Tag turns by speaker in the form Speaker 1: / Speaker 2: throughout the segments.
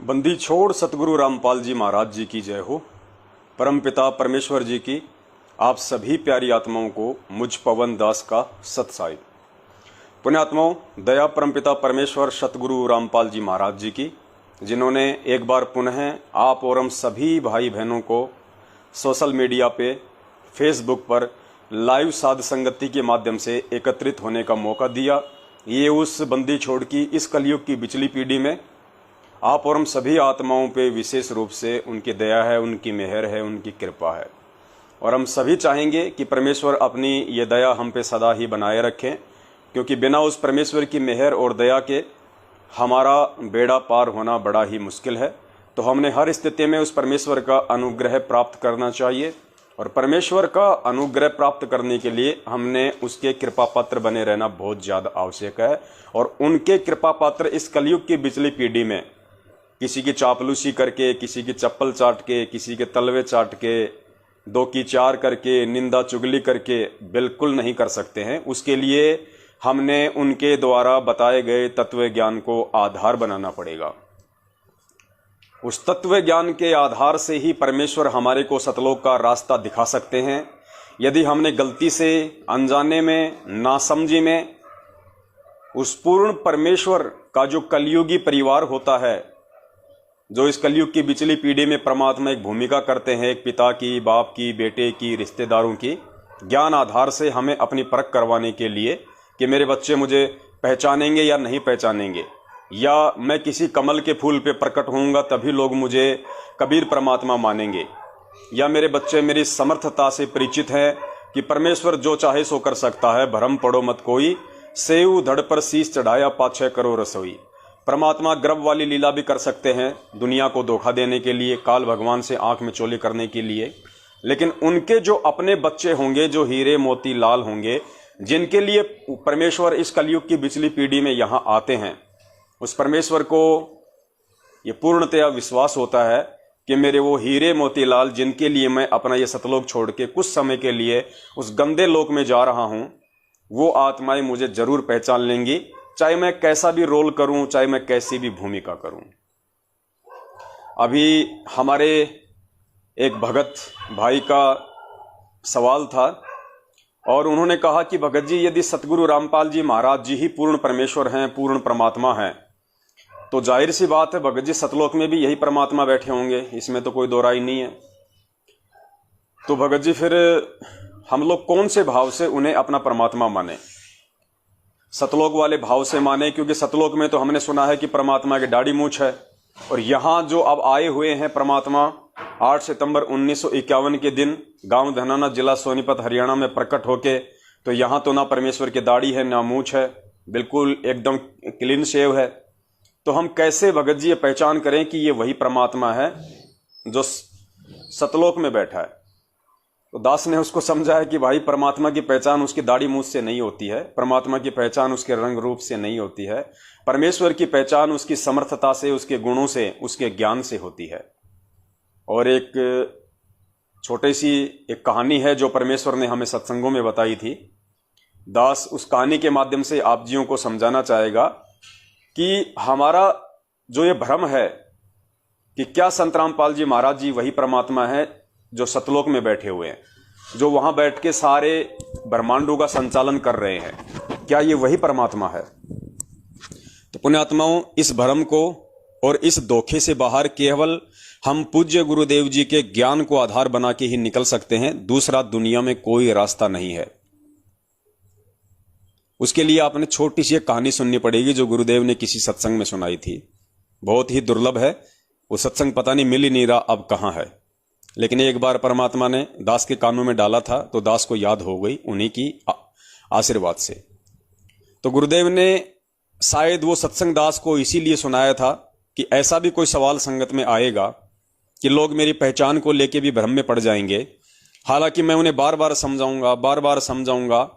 Speaker 1: बंदी छोड़ सतगुरु रामपाल जी महाराज जी की जय हो। परमपिता परमेश्वर जी की आप सभी प्यारी आत्माओं को मुझ पवन दास का सत्साई। पुण्यात्माओं, दया परमपिता परमेश्वर सतगुरु रामपाल जी महाराज जी की, जिन्होंने एक बार पुनः आप और हम सभी भाई बहनों को सोशल मीडिया पे, फेसबुक पर लाइव साध संगति के माध्यम से एकत्रित होने का मौका दिया। ये उस बंदी छोड़ की इस कलयुग की बिचली पीढ़ी में आप और हम सभी आत्माओं पे विशेष रूप से उनकी दया है, उनकी मेहर है, उनकी कृपा है। और हम सभी चाहेंगे कि परमेश्वर अपनी ये दया हम पे सदा ही बनाए रखें, क्योंकि बिना उस परमेश्वर की मेहर और दया के हमारा बेड़ा पार होना बड़ा ही मुश्किल है। तो हमने हर स्थिति में उस परमेश्वर का अनुग्रह प्राप्त करना चाहिए, और परमेश्वर का अनुग्रह प्राप्त करने के लिए हमने उसके कृपा पात्र बने रहना बहुत ज़्यादा आवश्यक है। और उनके कृपा पात्र इस कलयुग की बिचली पीढ़ी में किसी की चापलूसी करके, किसी की चप्पल चाट के, किसी के तलवे चाट के, दो की चार करके, निंदा चुगली करके बिल्कुल नहीं कर सकते हैं। उसके लिए हमने उनके द्वारा बताए गए तत्व ज्ञान को आधार बनाना पड़ेगा। उस तत्व ज्ञान के आधार से ही परमेश्वर हमारे को सतलोक का रास्ता दिखा सकते हैं। यदि हमने गलती से, अनजाने में, नासमझी में उस पूर्ण परमेश्वर का जो कलयुगी परिवार होता है, जो इस कलयुग की बिचली पीढ़ी में परमात्मा एक भूमिका करते हैं, एक पिता की, बाप की, बेटे की, रिश्तेदारों की, ज्ञान आधार से हमें अपनी परख करवाने के लिए कि मेरे बच्चे मुझे पहचानेंगे या नहीं पहचानेंगे, या मैं किसी कमल के फूल पे प्रकट होऊंगा तभी लोग मुझे कबीर परमात्मा मानेंगे, या मेरे बच्चे मेरी समर्थता से परिचित हैं कि परमेश्वर जो चाहे सो कर सकता है, भरम पड़ो मत कोई, सेऊ धड़ पर शीश चढ़ाया पाछे करो रसोई। परमात्मा गर्भ वाली लीला भी कर सकते हैं दुनिया को धोखा देने के लिए, काल भगवान से आंख में चोली करने के लिए, लेकिन उनके जो अपने बच्चे होंगे, जो हीरे मोती लाल होंगे, जिनके लिए परमेश्वर इस कलयुग की बिचली पीढ़ी में यहाँ आते हैं, उस परमेश्वर को ये पूर्णतया विश्वास होता है कि मेरे वो हीरे मोती लाल, जिनके लिए मैं अपना ये सतलोक छोड़ के कुछ समय के लिए उस गंदे लोक में जा रहा हूँ, वो आत्माएं मुझे जरूर पहचान लेंगी, चाहे मैं कैसा भी रोल करूं, चाहे मैं कैसी भी भूमिका करूं। अभी हमारे एक भगत भाई का सवाल था, और उन्होंने कहा कि भगत जी, यदि सतगुरु रामपाल जी महाराज जी ही पूर्ण परमेश्वर हैं, पूर्ण परमात्मा हैं, तो जाहिर सी बात है भगत जी सतलोक में भी यही परमात्मा बैठे होंगे, इसमें तो कोई दो राय नहीं है। तो भगत जी, फिर हम लोग कौन से भाव से उन्हें अपना परमात्मा माने? सतलोक वाले भाव से माने, क्योंकि सतलोक में तो हमने सुना है कि परमात्मा की दाढ़ी मूछ है, और यहाँ जो अब आए हुए हैं परमात्मा 8 सितंबर 1951 के दिन गांव धनाना, जिला सोनीपत, हरियाणा में प्रकट होके, तो यहाँ तो ना परमेश्वर की दाढ़ी है, ना मूछ है, बिल्कुल एकदम क्लीन शेव है। तो हम कैसे भगत जी ये पहचान करें कि ये वही परमात्मा है जो सतलोक में बैठा है? तो दास ने उसको समझा है कि भाई, परमात्मा की पहचान उसकी दाढ़ी मूछ से नहीं होती है, परमात्मा की पहचान उसके रंग रूप से नहीं होती है, परमेश्वर की पहचान उसकी समर्थता से, उसके गुणों से, उसके ज्ञान से होती है। और एक छोटी सी एक कहानी है जो परमेश्वर ने हमें सत्संगों में बताई थी। दास उस कहानी के माध्यम से आप जियों को समझाना चाहेगा कि हमारा जो ये भ्रम है कि क्या संत रामपाल जी महाराज जी वही परमात्मा है जो सतलोक में बैठे हुए हैं, जो वहां बैठ के सारे ब्रह्मांडों का संचालन कर रहे हैं, क्या ये वही परमात्मा है? तो पुण्यात्माओं, इस भ्रम को और इस धोखे से बाहर केवल हम पूज्य गुरुदेव जी के ज्ञान को आधार बना के ही निकल सकते हैं। दूसरा दुनिया में कोई रास्ता नहीं है। उसके लिए आपने छोटी सी एक कहानी सुननी पड़ेगी जो गुरुदेव ने किसी सत्संग में सुनाई थी। बहुत ही दुर्लभ है वो सत्संग, पता नहीं मिल ही नहीं रहा अब कहाँ है, लेकिन एक बार परमात्मा ने दास के कानों में डाला था तो दास को याद हो गई उन्हीं की आशीर्वाद से। तो गुरुदेव ने शायद वो सत्संग दास को इसीलिए सुनाया था कि ऐसा भी कोई सवाल संगत में आएगा कि लोग मेरी पहचान को लेके भी भ्रम में पड़ जाएंगे। हालांकि मैं उन्हें बार बार समझाऊंगा, बार बार समझाऊंगा,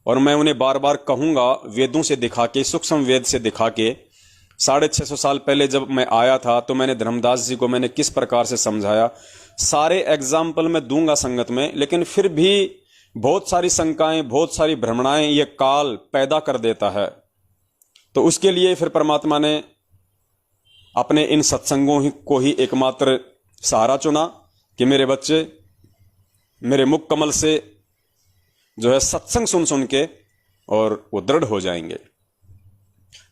Speaker 1: और मैं उन्हें बार बार कहूंगा वेदों से दिखा के, सूक्ष्म वेद से दिखा के। 650 साल पहले जब मैं आया था तो मैंने धर्मदास जी को मैंने किस प्रकार से समझाया, सारे एग्जाम्पल मैं दूंगा संगत में, लेकिन फिर भी बहुत सारी शंकाएं, बहुत सारी भ्रमणाएं ये काल पैदा कर देता है। तो उसके लिए फिर परमात्मा ने अपने इन सत्संगों को ही एकमात्र सहारा चुना कि मेरे बच्चे मेरे मुख कमल से जो है सत्संग सुन सुन के और वो दृढ़ हो जाएंगे।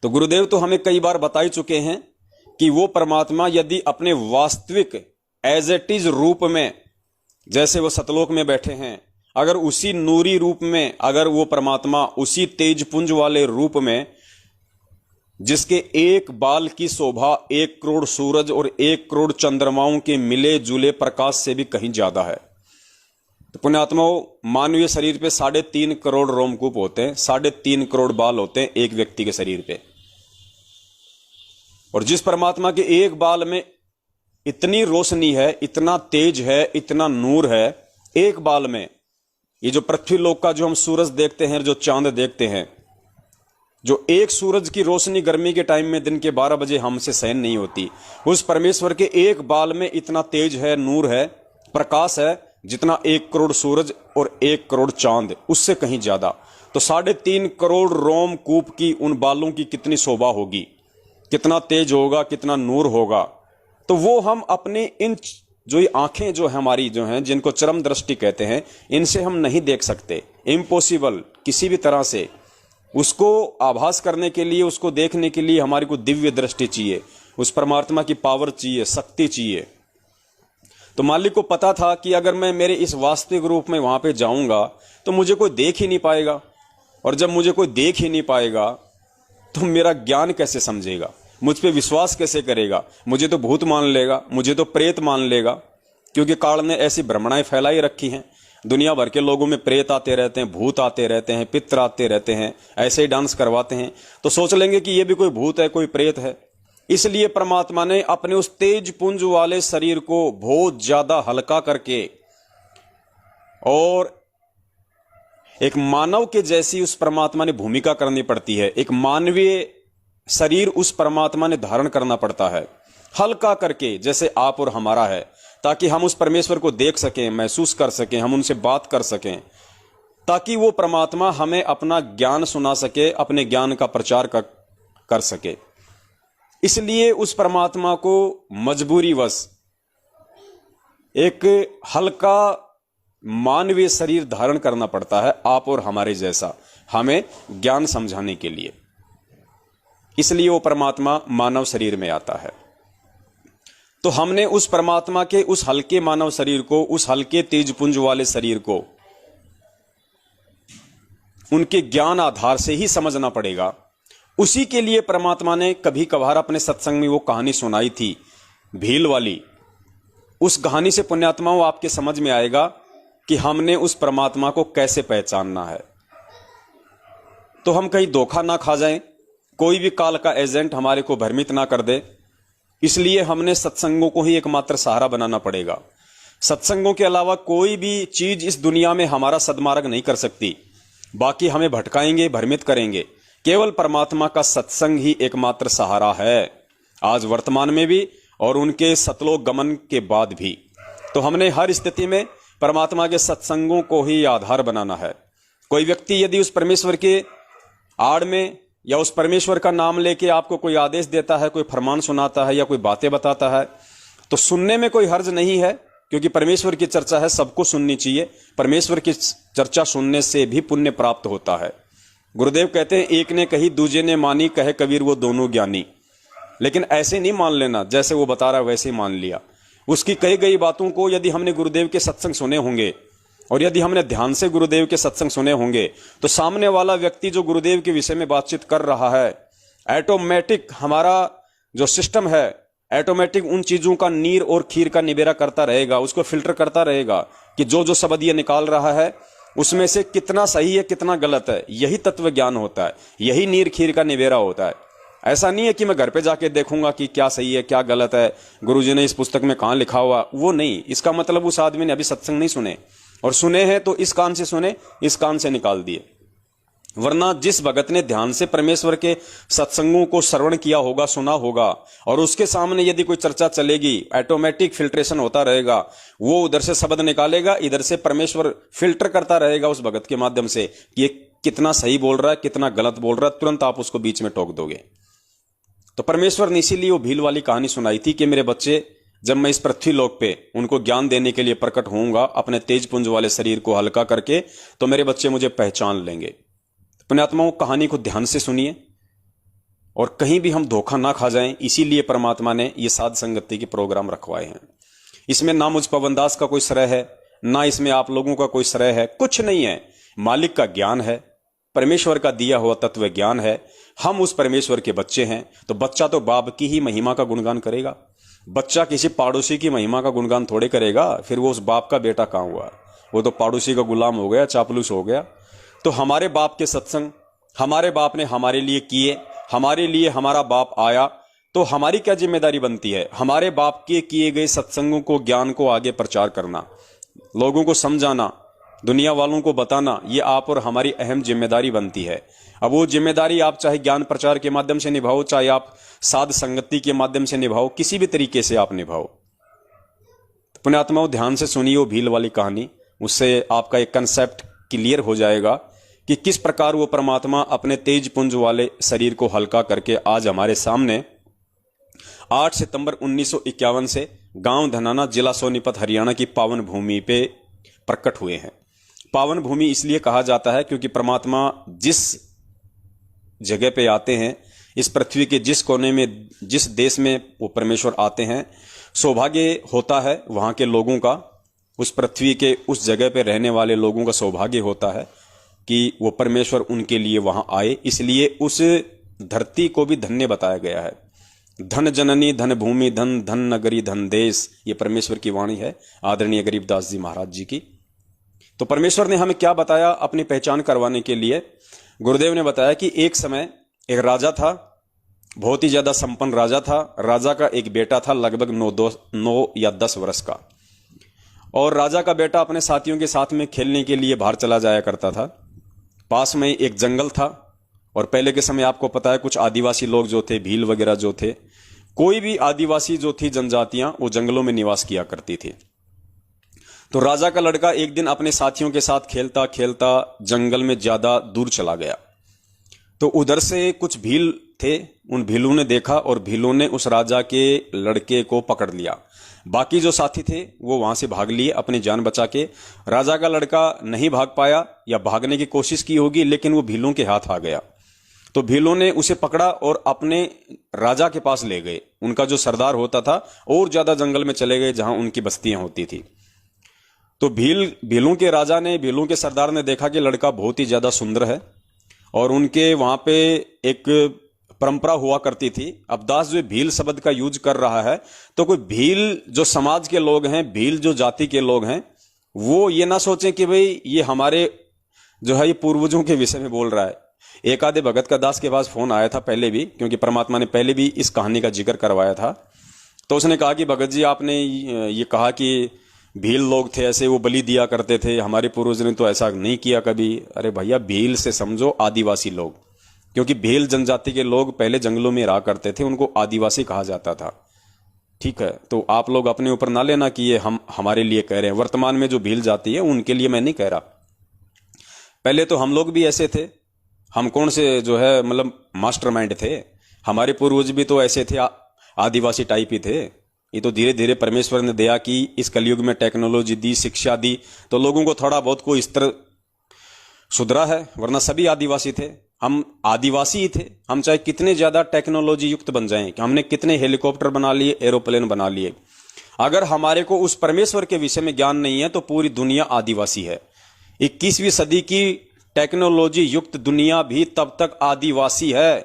Speaker 1: तो गुरुदेव तो हमें कई बार बता ही चुके हैं कि वो परमात्मा यदि अपने वास्तविक एज इट इज रूप में, जैसे वो सतलोक में बैठे हैं, अगर उसी नूरी रूप में, अगर वो परमात्मा उसी तेज पुंज वाले रूप में जिसके एक बाल की शोभा 1 करोड़ सूरज और 1 करोड़ चंद्रमाओं के मिले जुले प्रकाश से भी कहीं ज्यादा है। तो पुण्यात्माओं, मानवीय शरीर पे 3.5 करोड़ रोमकूप होते हैं, 3.5 करोड़ बाल होते हैं एक व्यक्ति के शरीर पे। और जिस परमात्मा के एक बाल में इतनी रोशनी है, इतना तेज है, इतना नूर है एक बाल में, ये जो पृथ्वी लोक का जो हम सूरज देखते हैं, जो चांद देखते हैं, जो एक सूरज की रोशनी गर्मी के टाइम में दिन के 12 बजे हमसे सहन नहीं होती, उस परमेश्वर के एक बाल में इतना तेज है, नूर है, प्रकाश है, जितना 1 करोड़ सूरज और 1 करोड़ चांद, उससे कहीं ज्यादा। तो 3.5 करोड़ रोमकूप की उन बालों की कितनी शोभा होगी, कितना तेज होगा, कितना नूर होगा। तो वो हम अपने इन जो ये आंखें जो है हमारी जो हैं, जिनको चरम दृष्टि कहते हैं, इनसे हम नहीं देख सकते। इम्पॉसिबल किसी भी तरह से। उसको आभास करने के लिए, उसको देखने के लिए हमारी को दिव्य दृष्टि चाहिए, उस परमात्मा की पावर चाहिए, शक्ति चाहिए। तो मालिक को पता था कि अगर मैं मेरे इस वास्तविक रूप में वहां पे जाऊंगा तो मुझे कोई देख ही नहीं पाएगा, और जब मुझे कोई देख ही नहीं पाएगा तो मेरा ज्ञान कैसे समझेगा, मुझ पे विश्वास कैसे करेगा, मुझे तो भूत मान लेगा, मुझे तो प्रेत मान लेगा। क्योंकि काल ने ऐसी भ्रमणाएं फैलाई रखी हैं, दुनिया भर के लोगों में प्रेत आते रहते हैं, भूत आते रहते हैं, पितर आते रहते हैं, ऐसे ही डांस करवाते हैं, तो सोच लेंगे कि ये भी कोई भूत है, कोई प्रेत है। इसलिए परमात्मा ने अपने उस तेज पुंज वाले शरीर को बहुत ज्यादा हल्का करके और एक मानव के जैसी उस परमात्मा ने भूमिका करनी पड़ती है, एक मानवीय शरीर उस परमात्मा ने धारण करना पड़ता है, हल्का करके, जैसे आप और हमारा है, ताकि हम उस परमेश्वर को देख सकें, महसूस कर सकें, हम उनसे बात कर सकें, ताकि वो परमात्मा हमें अपना ज्ञान सुना सके, अपने ज्ञान का प्रचार कर सके। इसलिए उस परमात्मा को मजबूरीवश एक हल्का मानवीय शरीर धारण करना पड़ता है, आप और हमारे जैसा, हमें ज्ञान समझाने के लिए। इसलिए वो परमात्मा मानव शरीर में आता है। तो हमने उस परमात्मा के उस हल्के मानव शरीर को, उस हल्के तेजपुंज वाले शरीर को उनके ज्ञान आधार से ही समझना पड़ेगा। उसी के लिए परमात्मा ने कभी कभार अपने सत्संग में वो कहानी सुनाई थी, भील वाली। उस कहानी से पुण्यात्माओं आपके समझ में आएगा कि हमने उस परमात्मा को कैसे पहचानना है। तो हम कहीं धोखा ना खा जाएं, कोई भी काल का एजेंट हमारे को भ्रमित ना कर दे। इसलिए हमने सत्संगों को ही एकमात्र सहारा बनाना पड़ेगा। सत्संगों के अलावा कोई भी चीज इस दुनिया में हमारा सद्मार्ग नहीं कर सकती, बाकी हमें भटकाएंगे, भ्रमित करेंगे। केवल परमात्मा का सत्संग ही एकमात्र सहारा है, आज वर्तमान में भी और उनके सतलोक गमन के बाद भी। तो हमने हर स्थिति में परमात्मा के सत्संगों को ही आधार बनाना है। कोई व्यक्ति यदि उस परमेश्वर के आड़ में या उस परमेश्वर का नाम लेके आपको कोई आदेश देता है, कोई फरमान सुनाता है या कोई बातें बताता है, तो सुनने में कोई हर्ज नहीं है, क्योंकि परमेश्वर की चर्चा है, सबको सुननी चाहिए। परमेश्वर की चर्चा सुनने से भी पुण्य प्राप्त होता है। गुरुदेव कहते हैं, एक ने कही दूजे ने मानी, कहे कबीर वो दोनों ज्ञानी। लेकिन ऐसे नहीं मान लेना, जैसे वो बता रहा है वैसे ही मान लिया। उसकी कही गई बातों को यदि हमने गुरुदेव के सत्संग सुने होंगे और यदि हमने ध्यान से गुरुदेव के सत्संग सुने होंगे, तो सामने वाला व्यक्ति जो गुरुदेव के विषय में बातचीत कर रहा है, ऑटोमेटिक हमारा जो सिस्टम है, ऑटोमेटिक उन चीजों का नीर और खीर का निबेरा करता रहेगा, उसको फिल्टर करता रहेगा कि जो जो शब्द ये निकाल रहा है उसमें से कितना सही है, कितना गलत है। यही तत्व ज्ञान होता है, यही नीर खीर का निबेरा होता है। ऐसा नहीं है कि मैं घर पे जाके देखूंगा कि क्या सही है क्या गलत है, गुरुजी ने इस पुस्तक में कहां लिखा हुआ, वो नहीं। इसका मतलब उस आदमी ने अभी सत्संग नहीं सुने, और सुने हैं तो इस कान से सुने, इस कान से निकाल दिए। वरना जिस भगत ने ध्यान से परमेश्वर के सत्संगों को श्रवण किया होगा, सुना होगा, और उसके सामने यदि कोई चर्चा चलेगी, ऑटोमेटिक फिल्ट्रेशन होता रहेगा, वो उधर से शब्द निकालेगा, इधर से परमेश्वर फिल्टर करता रहेगा उस भगत के माध्यम से कि ये कितना सही बोल रहा है, कितना गलत बोल रहा है, तुरंत आप उसको बीच में टोक दोगे। तो परमेश्वर ने इसीलिए वो भील वाली कहानी सुनाई थी कि मेरे बच्चे, जब मैं इस पृथ्वी लोक पे उनको ज्ञान देने के लिए प्रकट होऊंगा अपने तेज पुंज वाले शरीर को हल्का करके, तो मेरे बच्चे मुझे पहचान लेंगे। पुण्यात्माओं, कहानी को ध्यान से सुनिए और कहीं भी हम धोखा ना खा जाएं, इसीलिए परमात्मा ने ये साध संगति के प्रोग्राम रखवाए हैं। इसमें ना मुझ पवन दास का कोई श्रेय है, ना इसमें आप लोगों का कोई श्रेय है, कुछ नहीं है। मालिक का ज्ञान है, परमेश्वर का दिया हुआ तत्व ज्ञान है। हम उस परमेश्वर के बच्चे हैं, तो बच्चा तो बाप की ही महिमा का गुणगान करेगा। बच्चा किसी पड़ोसी की महिमा का गुणगान थोड़े करेगा, फिर वो उस बाप का बेटा कहां हुआ? वो तो पड़ोसी का गुलाम हो गया, चापलूस हो गया। तो हमारे बाप के सत्संग हमारे बाप ने हमारे लिए किए, हमारे लिए हमारा बाप आया, तो हमारी क्या जिम्मेदारी बनती है? हमारे बाप के किए गए सत्संगों को, ज्ञान को आगे प्रचार करना, लोगों को समझाना, दुनिया वालों को बताना, ये आप और हमारी अहम जिम्मेदारी बनती है। अब वो जिम्मेदारी आप चाहे ज्ञान प्रचार के माध्यम से निभाओ, चाहे आप साध संगति के माध्यम से निभाओ, किसी भी तरीके से आप निभाओ। पुण्यात्माओं, ध्यान से सुनिए वो भील वाली कहानी, उससे आपका एक कंसेप्ट क्लियर हो जाएगा कि किस प्रकार वो परमात्मा अपने तेज पुंज वाले शरीर को हल्का करके आज हमारे सामने 8 सितंबर 1951 से गांव धनाना, जिला सोनीपत, हरियाणा की पावन भूमि पे प्रकट हुए हैं। पावन भूमि इसलिए कहा जाता है क्योंकि परमात्मा जिस जगह पे आते हैं, इस पृथ्वी के जिस कोने में, जिस देश में वो परमेश्वर आते हैं, सौभाग्य होता है वहां के लोगों का, उस पृथ्वी के उस जगह पे रहने वाले लोगों का सौभाग्य होता है कि वो परमेश्वर उनके लिए वहां आए। इसलिए उस धरती को भी धन्य बताया गया है। धन जननी धन भूमि धन, धन नगरी धन देश, ये परमेश्वर की वाणी है आदरणीय गरीबदास जी महाराज जी की। तो परमेश्वर ने हमें क्या बताया अपनी पहचान करवाने के लिए? गुरुदेव ने बताया कि एक समय एक राजा था, बहुत ही ज्यादा संपन्न राजा था। राजा का एक बेटा था लगभग 9 या 10 वर्ष का, और राजा का बेटा अपने साथियों के साथ में खेलने के लिए बाहर चला जाया करता था। पास में एक जंगल था, और पहले के समय आपको पता है कुछ आदिवासी लोग जो थे, भील वगैरह जो थे, कोई भी आदिवासी जो थी जनजातियां, वो जंगलों में निवास किया करती थी। तो राजा का लड़का एक दिन अपने साथियों के साथ खेलता खेलता जंगल में ज्यादा दूर चला गया। तो उधर से कुछ भील थे, उन भीलों ने देखा और भीलों ने उस राजा के लड़के को पकड़ लिया। बाकी जो साथी थे वो वहां से भाग लिए अपनी जान बचा के। राजा का लड़का नहीं भाग पाया, या भागने की कोशिश की होगी, लेकिन वो भीलों के हाथ आ गया। तो भीलों ने उसे पकड़ा और अपने राजा के पास ले गए। उनका जो सरदार होता था, और ज्यादा जंगल में चले गए जहां उनकी बस्तियां होती थी। तो भीलों के राजा ने, भीलों के सरदार ने देखा कि लड़का बहुत ही ज्यादा सुंदर है, और उनके वहां पे एक परंपरा हुआ करती थी। अब दास जो भील शब्द का यूज कर रहा है, तो कोई भील जो समाज के लोग हैं, भील जो जाति के लोग हैं, वो ये ना सोचें कि भाई ये हमारे जो है ये पूर्वजों के विषय में बोल रहा है। एक आधे भगत का दास के पास फोन आया था पहले भी, क्योंकि परमात्मा ने पहले भी इस कहानी का जिक्र करवाया था। तो उसने कहा कि भगत जी, आपने ये कहा कि भील लोग थे ऐसे, वो बलि दिया करते थे, हमारे पूर्वज ने तो ऐसा नहीं किया कभी। अरे भैया, भील से समझो आदिवासी लोग, क्योंकि भील जनजाति के लोग पहले जंगलों में रहा करते थे, उनको आदिवासी कहा जाता था। ठीक है, तो आप लोग अपने ऊपर ना लेना कि ये हम हमारे लिए कह रहे हैं। वर्तमान में जो भील जाति है उनके लिए मैं नहीं कह रहा, पहले तो हम लोग भी ऐसे थे। हम कौन से जो है मतलब मास्टरमाइंड थे, हमारे पूर्वज भी तो ऐसे थे, आदिवासी टाइप ही थे। ये तो धीरे धीरे परमेश्वर ने दया की, इस कलयुग में टेक्नोलॉजी दी, शिक्षा दी, तो लोगों को थोड़ा बहुत कोई स्तर सुधरा है, वरना सभी आदिवासी थे। हम आदिवासी ही थे। हम चाहे कितने ज्यादा टेक्नोलॉजी युक्त बन जाएं, कि हमने कितने हेलीकॉप्टर बना लिए, एरोप्लेन बना लिए, अगर हमारे को उस परमेश्वर के विषय में ज्ञान नहीं है तो पूरी दुनिया आदिवासी है। 21वीं सदी की टेक्नोलॉजी युक्त दुनिया भी तब तक आदिवासी है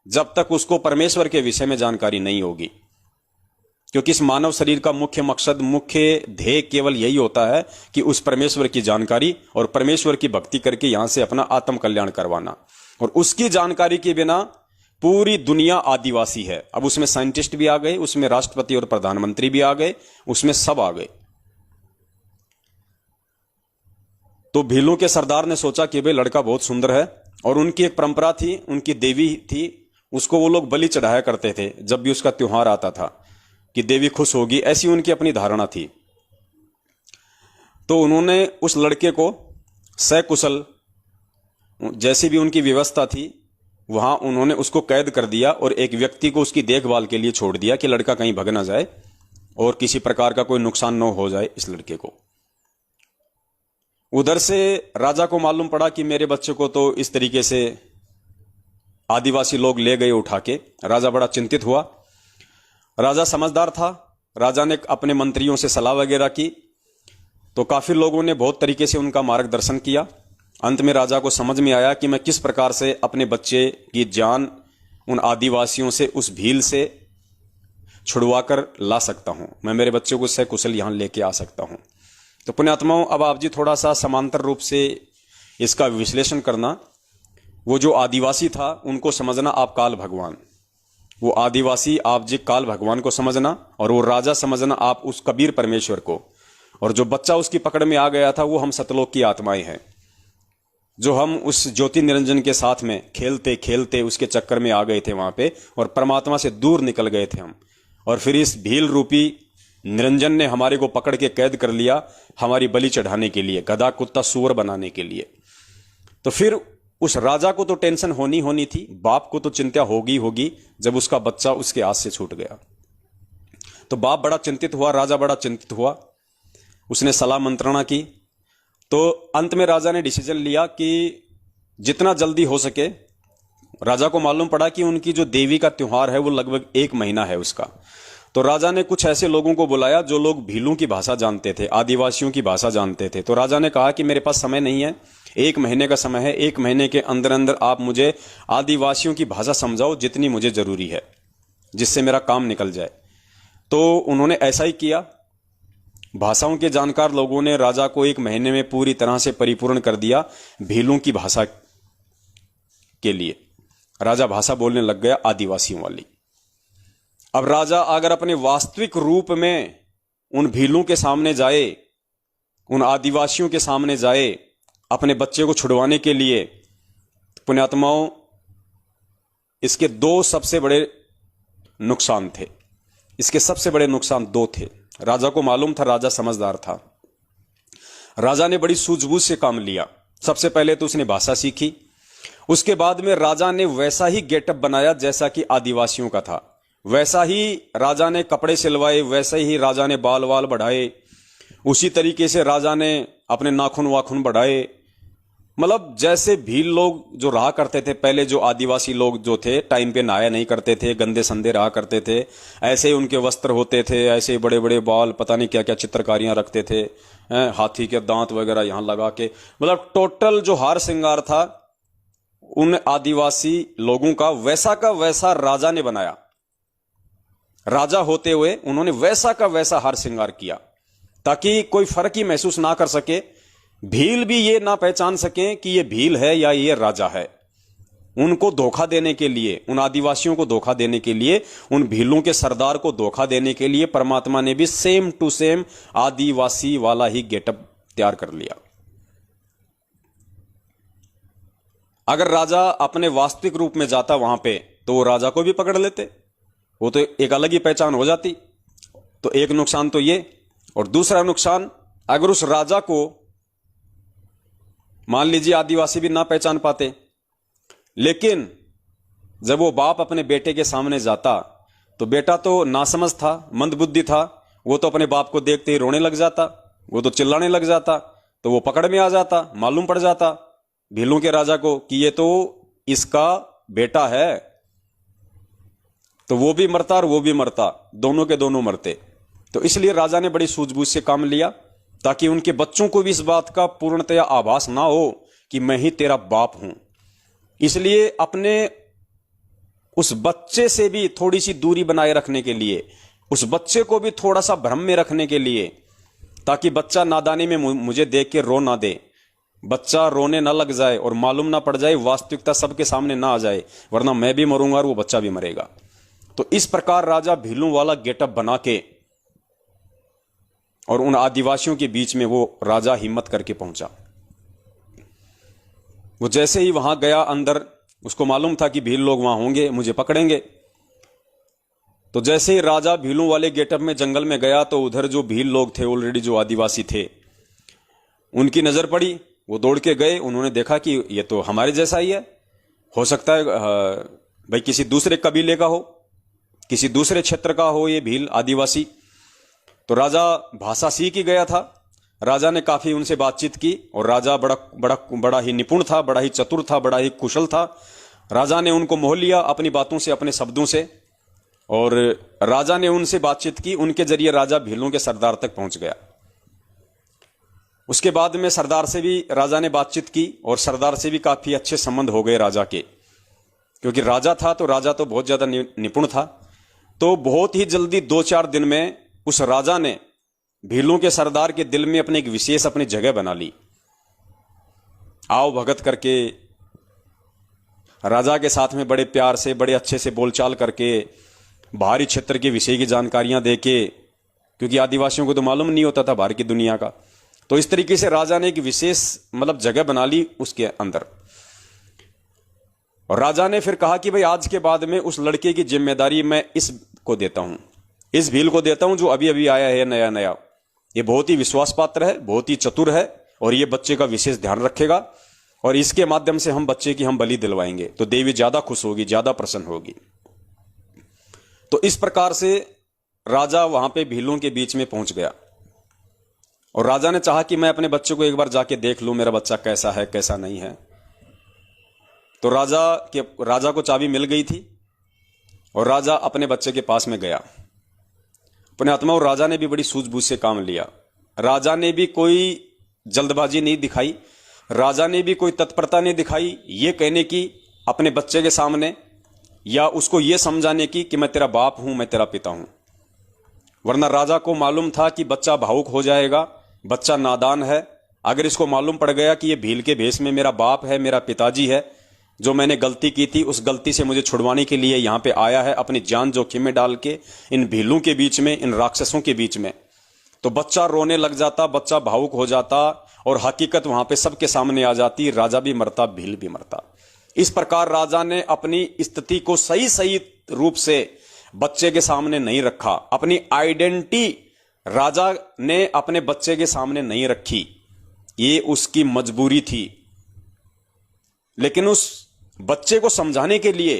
Speaker 1: जब तक उसको परमेश्वर के विषय में जानकारी नहीं होगी। क्योंकि इस मानव शरीर का मुख्य मकसद, मुख्य ध्येय केवल यही होता है कि उस परमेश्वर की जानकारी और परमेश्वर की भक्ति करके यहां से अपना आत्म कल्याण करवाना। और उसकी जानकारी के बिना पूरी दुनिया आदिवासी है। अब उसमें साइंटिस्ट भी आ गए, उसमें राष्ट्रपति और प्रधानमंत्री भी आ गए, उसमें सब आ गए। तो भीलों के सरदार ने सोचा कि भाई लड़का बहुत सुंदर है, और उनकी एक परंपरा थी, उनकी देवी थी, उसको वो लोग बलि चढ़ाया करते थे जब भी उसका त्योहार आता था, कि देवी खुश होगी, ऐसी उनकी अपनी धारणा थी। तो उन्होंने उस लड़के को सकुशल, जैसी भी उनकी व्यवस्था थी, वहां उन्होंने उसको कैद कर दिया और एक व्यक्ति को उसकी देखभाल के लिए छोड़ दिया कि लड़का कहीं भग ना जाए और किसी प्रकार का कोई नुकसान न हो जाए इस लड़के को। उधर से राजा को मालूम पड़ा कि मेरे बच्चे को तो इस तरीके से आदिवासी लोग ले गए उठा के। राजा बड़ा चिंतित हुआ। राजा समझदार था। राजा ने अपने मंत्रियों से सलाह वगैरह की तो काफी लोगों ने बहुत तरीके से उनका मार्गदर्शन किया। अंत में राजा को समझ में आया कि मैं किस प्रकार से अपने बच्चे की जान उन आदिवासियों से, उस भील से छुड़वा कर ला सकता हूं। मैं मेरे बच्चे को सकुशल यहां लेके आ सकता हूं। तो पुण्यात्माओं, अब आप जी थोड़ा सा समांतर रूप से इसका विश्लेषण करना। वो जो आदिवासी था उनको समझना आप काल भगवान, वो आदिवासी आप जी काल भगवान को समझना, और वो राजा समझना आप उस कबीर परमेश्वर को, और जो बच्चा उसकी पकड़ में आ गया था वो हम सतलोक की आत्माएं हैं, जो हम उस ज्योति निरंजन के साथ में खेलते खेलते उसके चक्कर में आ गए थे वहां पे, और परमात्मा से दूर निकल गए थे हम। और फिर इस भील रूपी निरंजन ने हमारे को पकड़ के कैद कर लिया, हमारी बलि चढ़ाने के लिए, गधा कुत्ता सूअर बनाने के लिए। तो फिर उस राजा को तो टेंशन होनी थी, बाप को तो चिंता होगी जब उसका बच्चा उसके हाथ से छूट गया। तो बाप बड़ा चिंतित हुआ, राजा बड़ा चिंतित हुआ। उसने सलाह मंत्रणा की। तो अंत में राजा ने डिसीजन लिया कि जितना जल्दी हो सके, राजा को मालूम पड़ा कि उनकी जो देवी का त्योहार है वो लगभग 1 महीना है उसका। तो राजा ने कुछ ऐसे लोगों को बुलाया जो लोग भीलों की भाषा जानते थे, आदिवासियों की भाषा जानते थे। तो राजा ने कहा कि मेरे पास समय नहीं है, 1 महीने का समय है, 1 महीने के अंदर अंदर आप मुझे आदिवासियों की भाषा समझाओ जितनी मुझे जरूरी है, जिससे मेरा काम निकल जाए। तो उन्होंने ऐसा ही किया। भाषाओं के जानकार लोगों ने राजा को 1 महीने में पूरी तरह से परिपूर्ण कर दिया भीलों की भाषा के लिए। राजा भाषा बोलने लग गया आदिवासियों वाली। अब राजा अगर अपने वास्तविक रूप में उन भीलों के सामने जाए, उन आदिवासियों के सामने जाए अपने बच्चे को छुड़वाने के लिए, पुण्यात्माओं, इसके 2 सबसे बड़े नुकसान थे। इसके सबसे बड़े नुकसान 2 थे। राजा को मालूम था, राजा समझदार था। राजा ने बड़ी सूझबूझ से काम लिया। सबसे पहले तो उसने भाषा सीखी। उसके बाद में राजा ने वैसा ही गेटअप बनाया जैसा कि आदिवासियों का था। वैसा ही राजा ने कपड़े सिलवाए, वैसे ही राजा ने बाल वाल बढ़ाए, उसी तरीके से राजा ने अपने नाखून वाखून बढ़ाए। मतलब जैसे भील लोग जो रहा करते थे पहले, जो आदिवासी लोग जो थे टाइम पे नहाया नहीं करते थे, गंदे संदे रहा करते थे, ऐसे ही उनके वस्त्र होते थे, ऐसे बड़े बड़े बाल, पता नहीं क्या क्या चित्रकारियां रखते थे, हाथी के दांत वगैरह यहां लगा के, मतलब टोटल जो हार श्रृंगार था उन आदिवासी लोगों का वैसा का वैसा राजा ने बनाया। राजा होते हुए उन्होंने वैसा का वैसा हार श्रृंगार किया ताकि कोई फर्क ही महसूस ना कर सके, भील भी ये ना पहचान सके कि ये भील है या ये राजा है। उनको धोखा देने के लिए, उन आदिवासियों को धोखा देने के लिए, उन भीलों के सरदार को धोखा देने के लिए परमात्मा ने भी सेम टू सेम आदिवासी वाला ही गेटअप तैयार कर लिया। अगर राजा अपने वास्तविक रूप में जाता वहां पे तो वो राजा को भी पकड़ लेते, वो तो एक अलग ही पहचान हो जाती। तो एक नुकसान तो ये, और दूसरा नुकसान, अगर उस राजा को मान लीजिए आदिवासी भी ना पहचान पाते, लेकिन जब वो बाप अपने बेटे के सामने जाता तो बेटा तो नासमझ था, मंदबुद्धि था, वो तो अपने बाप को देखते ही रोने लग जाता, वो तो चिल्लाने लग जाता, तो वो पकड़ में आ जाता, मालूम पड़ जाता भीलों के राजा को कि ये तो इसका बेटा है, तो वो भी मरता और वो भी मरता, दोनों के दोनों मरते। तो इसलिए राजा ने बड़ी सूझबूझ से काम लिया ताकि उनके बच्चों को भी इस बात का पूर्णतया आभास ना हो कि मैं ही तेरा बाप हूं। इसलिए अपने उस बच्चे से भी थोड़ी सी दूरी बनाए रखने के लिए, उस बच्चे को भी थोड़ा सा भ्रम में रखने के लिए, ताकि बच्चा नादानी में मुझे देख के रो ना दे, बच्चा रोने ना लग जाए और मालूम ना पड़ जाए, वास्तविकता सबके सामने ना आ जाए, वरना मैं भी मरूंगा और वो बच्चा भी मरेगा। तो इस प्रकार राजा भीलों वाला गेटअप बना के और उन आदिवासियों के बीच में वो राजा हिम्मत करके पहुंचा। वो जैसे ही वहां गया अंदर, उसको मालूम था कि भील लोग वहां होंगे, मुझे पकड़ेंगे। तो जैसे ही राजा भीलों वाले गेटअप में जंगल में गया तो उधर जो भील लोग थे ऑलरेडी, जो आदिवासी थे, उनकी नजर पड़ी। वो दौड़ के गए, उन्होंने देखा कि ये तो हमारे जैसा ही है, हो सकता है भाई किसी दूसरे कबीले का हो, किसी दूसरे क्षेत्र का हो ये भील आदिवासी। तो राजा भाषा सीख ही गया था। राजा ने काफी उनसे बातचीत की और राजा बड़ा ही निपुण था, बड़ा ही चतुर था, बड़ा ही कुशल था। राजा ने उनको मोह लिया अपनी बातों से, अपने शब्दों से, और राजा ने उनसे बातचीत की। उनके जरिए राजा भीलों के सरदार तक पहुंच गया। उसके बाद में सरदार से भी राजा ने बातचीत की और सरदार से भी काफी अच्छे संबंध हो गए राजा के, क्योंकि राजा था तो राजा तो बहुत ज्यादा निपुण था। तो बहुत ही जल्दी 2-4 दिन में उस राजा ने भीलों के सरदार के दिल में अपनी एक विशेष अपनी जगह बना ली। आओ भगत करके राजा के साथ में बड़े प्यार से, बड़े अच्छे से बोलचाल करके, बाहरी क्षेत्र के विषय की जानकारियां देके, क्योंकि आदिवासियों को तो मालूम नहीं होता था बाहर की दुनिया का। तो इस तरीके से राजा ने एक विशेष जगह बना ली उसके अंदर। और राजा ने फिर कहा कि भाई आज के बाद में उस लड़के की जिम्मेदारी मैं इसको देता हूं, इस भील को देता हूं जो अभी अभी आया है नया नया। ये बहुत ही विश्वास पात्र है, बहुत ही चतुर है, और ये बच्चे का विशेष ध्यान रखेगा, और इसके माध्यम से हम बच्चे की हम बलि दिलवाएंगे तो देवी ज्यादा खुश होगी, ज्यादा प्रसन्न होगी। तो इस प्रकार से राजा वहां पे भीलों के बीच में पहुंच गया। और राजा ने चाहा कि मैं अपने बच्चे को एक बार जाके देख लूं, मेरा बच्चा कैसा है कैसा नहीं है। तो राजा को चाबी मिल गई थी और राजा अपने बच्चे के पास में गया। अपने आत्मा, और राजा ने भी बड़ी सूझबूझ से काम लिया। राजा ने भी कोई जल्दबाजी नहीं दिखाई, राजा ने भी कोई तत्परता नहीं दिखाई ये कहने की अपने बच्चे के सामने, या उसको ये समझाने की कि मैं तेरा बाप हूं, मैं तेरा पिता हूं। वरना राजा को मालूम था कि बच्चा भावुक हो जाएगा, बच्चा नादान है। अगर इसको मालूम पड़ गया कि ये भील के भेष में मेरा बाप है, मेरा पिताजी है, जो मैंने गलती की थी उस गलती से मुझे छुड़वाने के लिए यहां पे आया है, अपनी जान जोखिम में डाल के इन भीलों के बीच में, इन राक्षसों के बीच में, तो बच्चा रोने लग जाता, बच्चा भावुक हो जाता, और हकीकत वहां पे सबके सामने आ जाती, राजा भी मरता, भील भी मरता। इस प्रकार राजा ने अपनी स्थिति को सही सही रूप से बच्चे के सामने नहीं रखा, अपनी आइडेंटिटी राजा ने अपने बच्चे के सामने नहीं रखी। ये उसकी मजबूरी थी। लेकिन उस बच्चे को समझाने के लिए,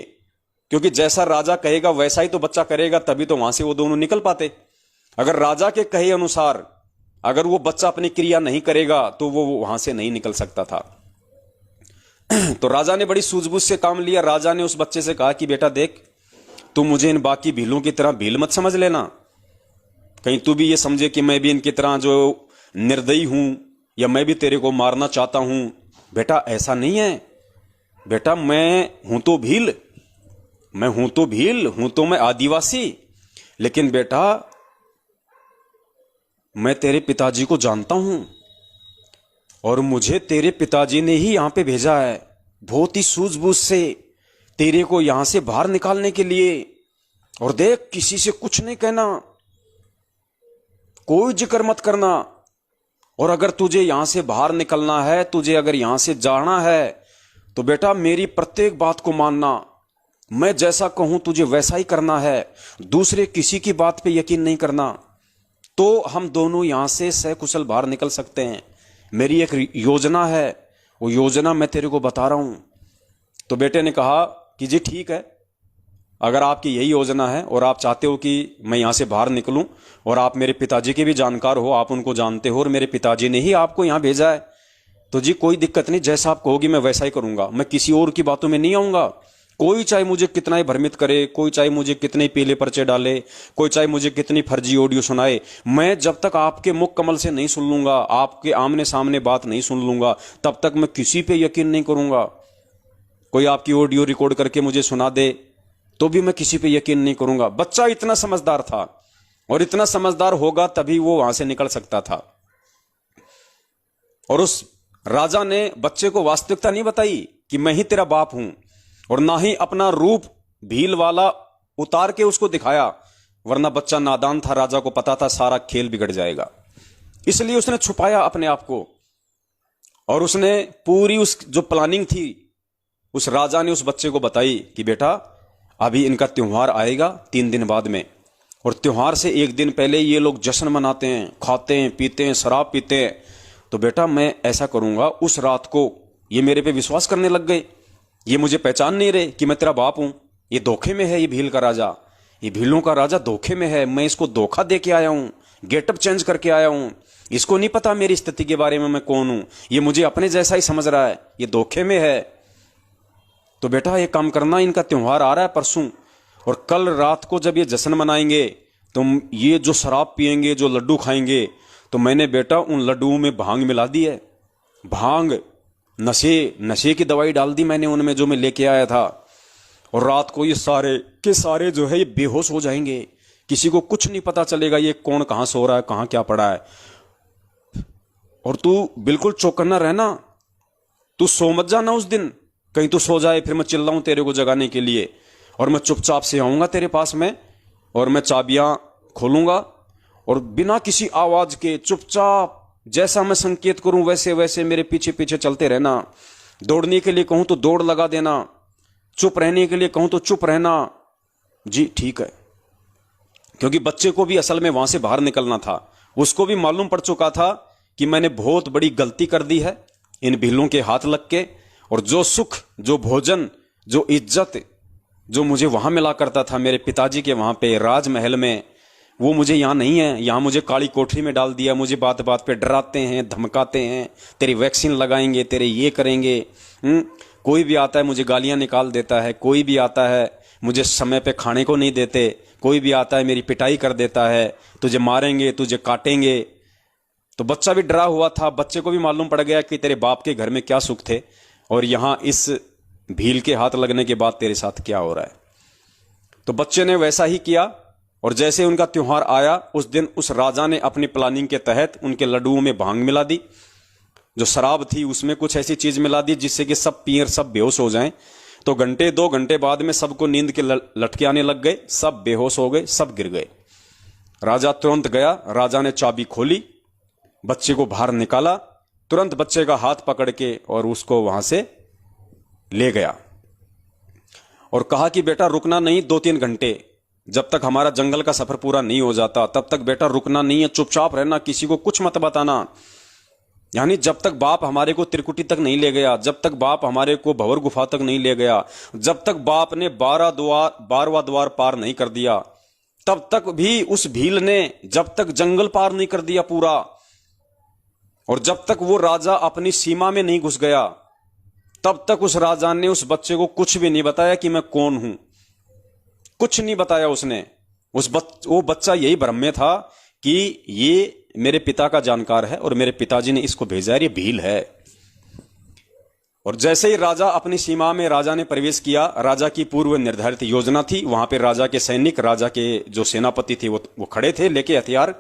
Speaker 1: क्योंकि जैसा राजा कहेगा वैसा ही तो बच्चा करेगा, तभी तो वहां से वो दोनों निकल पाते। अगर राजा के कहे अनुसार अगर वो बच्चा अपनी क्रिया नहीं करेगा तो वो वहां से नहीं निकल सकता था। तो राजा ने बड़ी सूझबूझ से काम लिया। राजा ने उस बच्चे से कहा कि बेटा देख, तू मुझे इन बाकी भीलों की तरह भील मत समझ लेना, कहीं तू भी ये समझे कि मैं भी इनकी तरह जो निर्दयी हूं, या मैं भी तेरे को मारना चाहता हूं। बेटा ऐसा नहीं है, बेटा मैं हूं तो भील, हूं तो मैं आदिवासी, लेकिन बेटा मैं तेरे पिताजी को जानता हूं, और मुझे तेरे पिताजी ने ही यहां पे भेजा है, बहुत ही सूझबूझ से तेरे को यहां से बाहर निकालने के लिए। और देख, किसी से कुछ नहीं कहना, कोई जिक्र मत करना, और अगर तुझे यहां से बाहर निकलना है, तुझे अगर यहां से जाना है, तो बेटा मेरी प्रत्येक बात को मानना, मैं जैसा कहूं तुझे वैसा ही करना है, दूसरे किसी की बात पे यकीन नहीं करना, तो हम दोनों यहां से सकुशल बाहर निकल सकते हैं। मेरी एक योजना है, वो योजना मैं तेरे को बता रहा हूं। तो बेटे ने कहा कि जी ठीक है, अगर आपकी यही योजना है और आप चाहते हो कि मैं यहां से बाहर निकलूं, और आप मेरे पिताजी के भी जानकार हो, आप उनको जानते हो, और मेरे पिताजी ने ही आपको यहां भेजा है, तो जी कोई दिक्कत नहीं, जैसा आप कहोगी मैं वैसा ही करूंगा। मैं किसी और की बातों में नहीं आऊंगा। कोई चाहे मुझे कितना ही भ्रमित करे, कोई चाहे मुझे कितने पीले पर्चे डाले, कोई चाहे मुझे कितनी फर्जी ऑडियो सुनाए, मैं जब तक आपके मुख कमल से नहीं सुन लूंगा, आपके आमने सामने बात नहीं सुन लूंगा, तब तक मैं किसी पे यकीन नहीं करूंगा। कोई आपकी ऑडियो रिकॉर्ड करके मुझे सुना दे तो भी मैं किसी पे यकीन नहीं करूंगा। बच्चा इतना समझदार था, और इतना समझदार होगा तभी वो वहां से निकल सकता था। और उस राजा ने बच्चे को वास्तविकता नहीं बताई कि मैं ही तेरा बाप हूं, और ना ही अपना रूप भील वाला उतार के उसको दिखाया, वरना बच्चा नादान था, राजा को पता था सारा खेल बिगड़ जाएगा, इसलिए उसने छुपाया अपने आप को। और उसने पूरी उस जो प्लानिंग थी उस राजा ने उस बच्चे को बताई कि बेटा अभी इनका त्योहार आएगा 3 दिन बाद में, और त्योहार से 1 दिन पहले ये लोग जश्न मनाते हैं, खाते हैं, पीते हैं, शराब पीते हैं। तो बेटा मैं ऐसा करूंगा, उस रात को ये मेरे पे विश्वास करने लग गए, ये मुझे पहचान नहीं रहे कि मैं तेरा बाप हूं। ये धोखे में है, ये भील का राजा, ये भीलों का राजा धोखे में है। मैं इसको धोखा दे के आया हूं, गेटअप चेंज करके आया हूं। इसको नहीं पता मेरी स्थिति के बारे में, मैं कौन हूं। ये मुझे अपने जैसा ही समझ रहा है, ये धोखे में है। तो बेटा ये काम करना, इनका त्योहार आ रहा है परसों, और कल रात को जब ये जश्न मनाएंगे तो ये जो शराब पिएंगे, जो लड्डू खाएंगे, तो मैंने बेटा उन लड्डुओं में भांग मिला दी है। भांग, नशे की दवाई डाल दी मैंने उनमें, जो मैं लेके आया था। और रात को ये सारे के सारे जो है ये बेहोश हो जाएंगे, किसी को कुछ नहीं पता चलेगा ये कौन कहां सो रहा है, कहां क्या पड़ा है। और तू बिल्कुल चौकन्ना रहना, तू सो मत जाना उस दिन, कहीं तू सो जाए फिर मैं चिल्लाऊं तेरे को जगाने के लिए। और मैं चुपचाप से आऊंगा तेरे पास में, और मैं चाबियां खोलूंगा, और बिना किसी आवाज के चुपचाप जैसा मैं संकेत करूं वैसे वैसे मेरे पीछे पीछे चलते रहना। दौड़ने के लिए कहूं तो दौड़ लगा देना, चुप रहने के लिए कहूं तो चुप रहना। जी ठीक है, क्योंकि बच्चे को भी असल में वहां से बाहर निकलना था। उसको भी मालूम पड़ चुका था कि मैंने बहुत बड़ी गलती कर दी है इन भीलों के हाथ लग के। और जो सुख, जो भोजन, जो इज्जत जो मुझे वहां मिला करता था मेरे पिताजी के वहां पे राजमहल में, वो मुझे यहां नहीं है। यहां मुझे काली कोठरी में डाल दिया। मुझे बात बात पे डराते हैं, धमकाते हैं, तेरी वैक्सीन लगाएंगे, तेरे ये करेंगे। कोई भी आता है मुझे गालियां निकाल देता है, कोई भी आता है मुझे समय पे खाने को नहीं देते, कोई भी आता है मेरी पिटाई कर देता है, तुझे मारेंगे, तुझे काटेंगे। तो बच्चा भी डरा हुआ था। बच्चे को भी मालूम पड़ गया कि तेरे बाप के घर में क्या सुख थे, और यहां इस भील के हाथ लगने के बाद तेरे साथ क्या हो रहा है। तो बच्चे ने वैसा ही किया। और जैसे उनका त्योहार आया, उस दिन उस राजा ने अपनी प्लानिंग के तहत उनके लड्डुओं में भांग मिला दी। जो शराब थी उसमें कुछ ऐसी चीज मिला दी जिससे कि सब पिए, सब बेहोश हो जाएं। तो घंटे 2 घंटे बाद में सबको नींद के लटके आने लग गए, सब बेहोश हो गए, सब गिर गए। राजा तुरंत गया, राजा ने चाबी खोली, बच्चे को बाहर निकाला, तुरंत बच्चे का हाथ पकड़ के और उसको वहां से ले गया, और कहा कि बेटा रुकना नहीं, 2-3 घंटे, जब तक हमारा जंगल का सफर पूरा नहीं हो जाता तब तक बेटा रुकना नहीं है, चुपचाप रहना, किसी को कुछ मत बताना। यानी जब तक बाप हमारे को त्रिकुटी तक नहीं ले गया, जब तक बाप हमारे को भंवर गुफा तक नहीं ले गया, जब तक बाप ने 12वां द्वार पार नहीं कर दिया, तब तक भी उस भील ने जब तक जंगल पार नहीं कर दिया पूरा, और जब तक वो राजा अपनी सीमा में नहीं घुस गया, तब तक उस राजा ने उस बच्चे को कुछ भी नहीं बताया कि मैं कौन हूं। कुछ नहीं बताया उसने। वो बच्चा यही भ्रम में था कि ये मेरे पिता का जानकार है और मेरे पिताजी ने इसको भेजा है, ये भील है। और जैसे ही राजा अपनी सीमा में राजा ने प्रवेश किया, राजा की पूर्व निर्धारित योजना थी, वहां पे राजा के सैनिक, राजा के जो सेनापति थे वो खड़े थे लेके हथियार।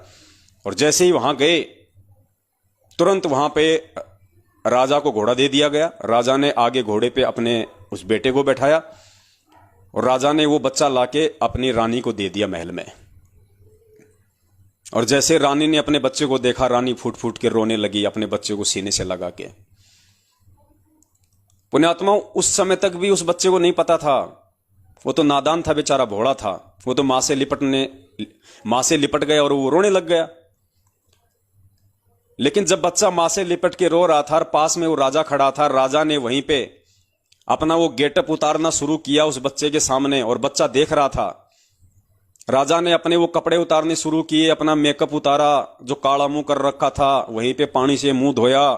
Speaker 1: और जैसे ही वहां गए, तुरंत वहां पे राजा को घोड़ा दे दिया गया। राजा ने आगे घोड़े पे अपने उस बेटे को बैठाया, और राजा ने वो बच्चा लाके अपनी रानी को दे दिया महल में। और जैसे रानी ने अपने बच्चे को देखा, रानी फूट फूट के रोने लगी, अपने बच्चे को सीने से लगा के। पुण्यात्मा, उस समय तक भी उस बच्चे को नहीं पता था, वो तो नादान था बेचारा, भोला था। वो तो मां से लिपट गया और वो रोने लग गया। लेकिन जब बच्चा मां से लिपट के रो रहा था और पास में वो राजा खड़ा था, राजा ने वहीं पे अपना वो गेटअप उतारना शुरू किया उस बच्चे के सामने, और बच्चा देख रहा था। राजा ने अपने वो कपड़े उतारने शुरू किए, अपना मेकअप उतारा, जो काला मुंह कर रखा था वहीं पे पानी से मुंह धोया,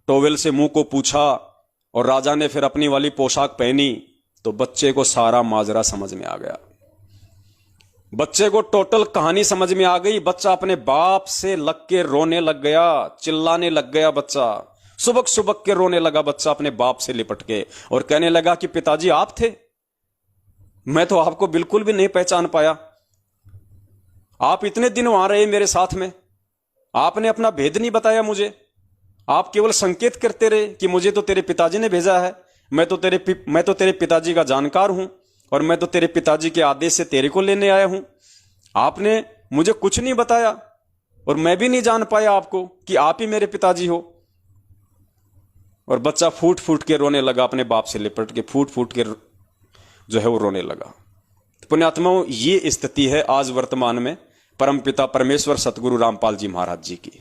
Speaker 1: टॉवेल से मुंह को पूछा, और राजा ने फिर अपनी वाली पोशाक पहनी। तो बच्चे को सारा माजरा समझ में आ गया, बच्चे को टोटल कहानी समझ में आ गई। बच्चा अपने बाप से लग के रोने लग गया, चिल्लाने लग गया। बच्चा सुबक सुबक के रोने लगा, बच्चा अपने बाप से लिपट के, और कहने लगा कि पिताजी आप थे, मैं तो आपको बिल्कुल भी नहीं पहचान पाया। आप इतने दिन वहां रहे मेरे साथ में, आपने अपना भेद नहीं बताया मुझे। आप केवल संकेत करते रहे कि मुझे तो तेरे पिताजी ने भेजा है, मैं तो तेरे पिताजी का जानकार हूं, और मैं तो तेरे पिताजी के आदेश से तेरे को लेने आया हूं। आपने मुझे कुछ नहीं बताया, और मैं भी नहीं जान पाया आपको कि आप ही मेरे पिताजी हो। और बच्चा फूट फूट के रोने लगा, अपने बाप से लिपट के फूट फूट के जो है वो रोने लगा। पुण्यात्माओं, ये स्थिति है आज वर्तमान में परमपिता परमेश्वर सतगुरु रामपाल जी महाराज जी की।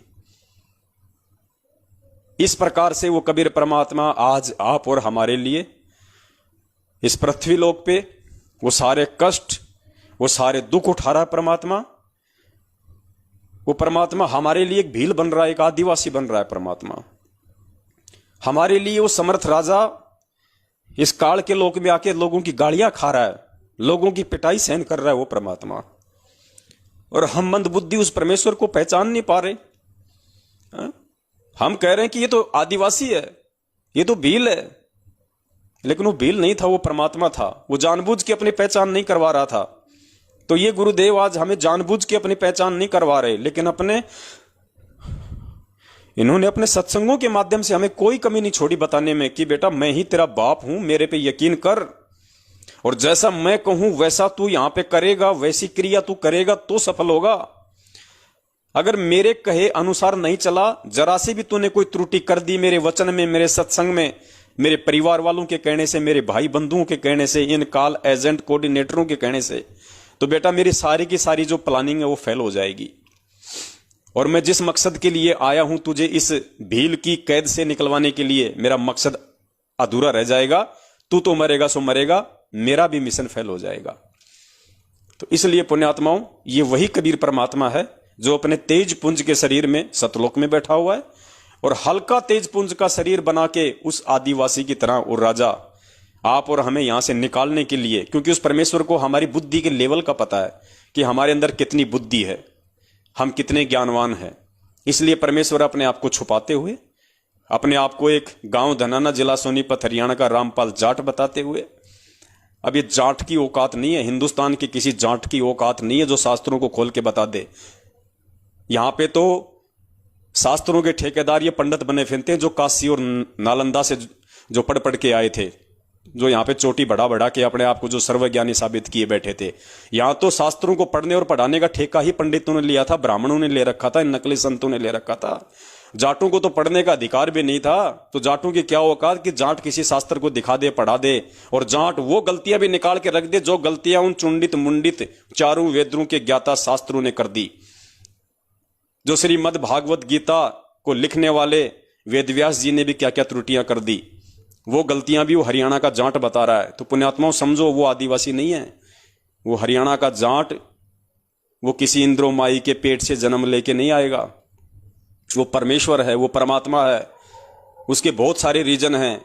Speaker 1: इस प्रकार से वो कबीर परमात्मा आज आप और हमारे लिए इस पृथ्वी लोक पे वो सारे कष्ट, वो सारे दुख उठा रहा है परमात्मा। वो परमात्मा हमारे लिए एक भील बन रहा है, एक आदिवासी बन रहा है परमात्मा। हमारे लिए वो समर्थ राजा इस काल के लोक में आके लोगों की गालियां खा रहा है, लोगों की पिटाई सहन कर रहा है वो परमात्मा। और हम मंदबुद्धि उस परमेश्वर को पहचान नहीं पा रहे। हम कह रहे हैं कि ये तो आदिवासी है, ये तो भील है, लेकिन वो भील नहीं था, वो परमात्मा था। वो जानबूझ के अपनी पहचान नहीं करवा रहा था। तो ये गुरुदेव आज हमें जानबूझ के अपनी पहचान नहीं करवा रहे, लेकिन इन्होंने अपने सत्संगों के माध्यम से हमें कोई कमी नहीं छोड़ी बताने में कि बेटा मैं ही तेरा बाप हूं, मेरे पे यकीन कर, और जैसा मैं कहूं वैसा तू यहां पे करेगा, वैसी क्रिया तू करेगा तो सफल होगा। अगर मेरे कहे अनुसार नहीं चला, जरा सी भी तूने कोई त्रुटि कर दी मेरे वचन में, मेरे सत्संग में, मेरे परिवार वालों के कहने से, मेरे भाई बंधुओं के कहने से, इन कॉल एजेंट कोऑर्डिनेटरों के कहने से, तो बेटा मेरी सारी की सारी जो प्लानिंग है वो फेल हो जाएगी। और मैं जिस मकसद के लिए आया हूं तुझे इस भील की कैद से निकलवाने के लिए, मेरा मकसद अधूरा रह जाएगा। तू तो मरेगा सो मरेगा, मेरा भी मिशन फेल हो जाएगा। तो इसलिए पुण्यात्माओं, ये वही कबीर परमात्मा है जो अपने तेज पुंज के शरीर में सतलोक में बैठा हुआ है, और हल्का तेज पुंज का शरीर बना के उस आदिवासी की तरह और राजा आप और हमें यहां से निकालने के लिए, क्योंकि उस परमेश्वर को हमारी बुद्धि के लेवल का पता है कि हमारे अंदर कितनी बुद्धि है, हम कितने ज्ञानवान हैं। इसलिए परमेश्वर अपने आप को छुपाते हुए, अपने आप को एक गांव धनाना, जिला सोनीपत, हरियाणा का रामपाल जाट बताते हुए, अब ये जाट की औकात नहीं है, हिंदुस्तान के किसी जाट की औकात नहीं है जो शास्त्रों को खोल के बता दे। यहां पे तो शास्त्रों के ठेकेदार ये पंडित बने फिरते हैं जो काशी और नालंदा से जो पढ़ पढ़ के आए थे, जो यहां पे चोटी बढ़ा बढ़ा के अपने आप को जो सर्वज्ञानी साबित किए बैठे थे। यहां तो शास्त्रों को पढ़ने और पढ़ाने का ठेका ही पंडितों ने लिया था, ब्राह्मणों ने ले रखा था, नकली संतों ने ले रखा था। जाटों को तो पढ़ने का अधिकार भी नहीं था। तो जाटों की क्या औकात कि जाट किसी शास्त्र को दिखा दे, पढ़ा दे, और जाट वो गलतियां भी निकाल के रख दे जो गलतियां उन चुंडित मुंडित चारों वेदों के ज्ञाता शास्त्रों ने कर दी। जो श्रीमद् भागवत गीता को लिखने वाले वेदव्यास जी ने भी क्या क्या त्रुटियां कर दी, वो गलतियां भी वो हरियाणा का जाट बता रहा है। तो पुण्यात्माओं समझो, वो आदिवासी नहीं है, वो हरियाणा का जाट, वो किसी इंद्रो माई के पेट से जन्म लेके नहीं आएगा। वो परमेश्वर है, वो परमात्मा है, उसके बहुत सारे रीजन हैं।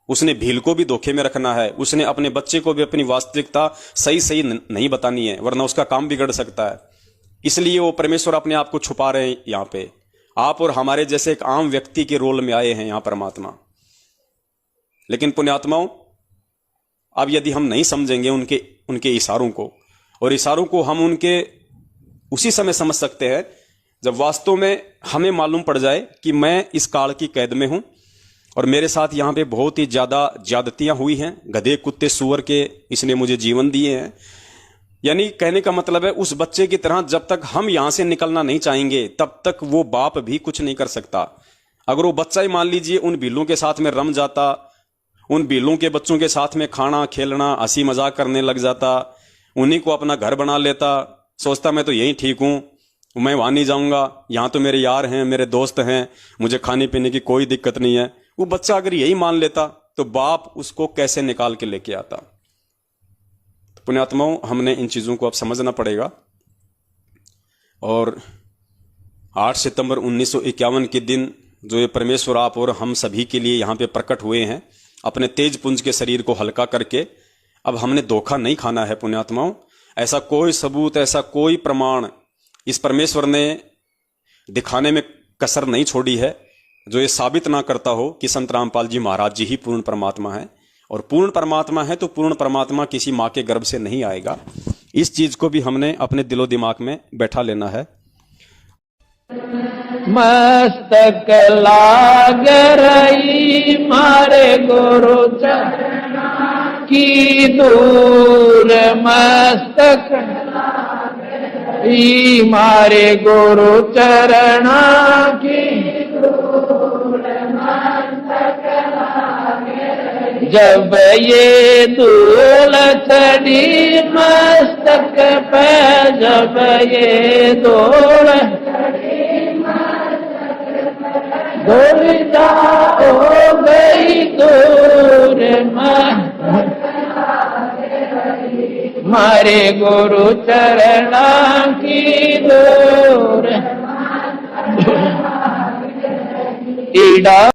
Speaker 1: उसने भील को भी धोखे में रखना है, उसने अपने बच्चे को भी अपनी वास्तविकता सही सही नहीं बतानी है, वरना उसका काम बिगड़ सकता है। इसलिए वो परमेश्वर अपने आप को छुपा रहे हैं। यहां पे आप और हमारे जैसे एक आम व्यक्ति के रोल में आए हैं यहां परमात्मा। लेकिन पुण्यात्माओं, अब यदि हम नहीं समझेंगे उनके इशारों को, और इशारों को हम उनके उसी समय समझ सकते हैं जब वास्तव में हमें मालूम पड़ जाए कि मैं इस काल की कैद में हूं और मेरे साथ यहां पे बहुत ही ज्यादा ज्यादतियां हुई हैं, गधे कुत्ते सूअर के इसने मुझे जीवन दिए हैं। यानी कहने का मतलब है, उस बच्चे की तरह जब तक हम यहां से निकलना नहीं चाहेंगे तब तक वो बाप भी कुछ नहीं कर सकता। अगर वो बच्चा ही मान लीजिए उन भीलों के साथ में रम जाता, उन भीलों के बच्चों के साथ में खाना खेलना हंसी मजाक करने लग जाता, उन्हीं को अपना घर बना लेता, सोचता मैं तो यहीं ठीक हूं, मैं वहां नहीं जाऊंगा, यहां तो मेरे यार हैं, मेरे दोस्त हैं, मुझे खाने पीने की कोई दिक्कत नहीं है, वो बच्चा अगर यही मान लेता तो बाप उसको कैसे निकाल के लेके आता। तो पुण्यात्माओं, हमने इन चीजों को अब समझना पड़ेगा। और 8 सितंबर 1951 के दिन जो ये परमेश्वर आप और हम सभी के लिए यहां पे प्रकट हुए हैं अपने तेज पुंज के शरीर को हल्का करके, अब हमने धोखा नहीं खाना है पुण्यात्माओं। ऐसा कोई सबूत, ऐसा कोई प्रमाण इस परमेश्वर ने दिखाने में कसर नहीं छोड़ी है जो ये साबित ना करता हो कि संत रामपाल जी महाराज जी ही पूर्ण परमात्मा है। और पूर्ण परमात्मा है तो पूर्ण परमात्मा किसी मां के गर्भ से नहीं आएगा। इस चीज को भी हमने अपने दिलो दिमाग में बैठा लेना है।
Speaker 2: मस्तक लाग रही मारे गुरु चरण की दूर, मस्तक मारे गुरु चरण की दूर, मस्तक जब ये धूल चढ़ी मस्तक पे, जब ये धूल धूलिया हो गई दूर, मारे गुरु चरणा की दूर ईड़ा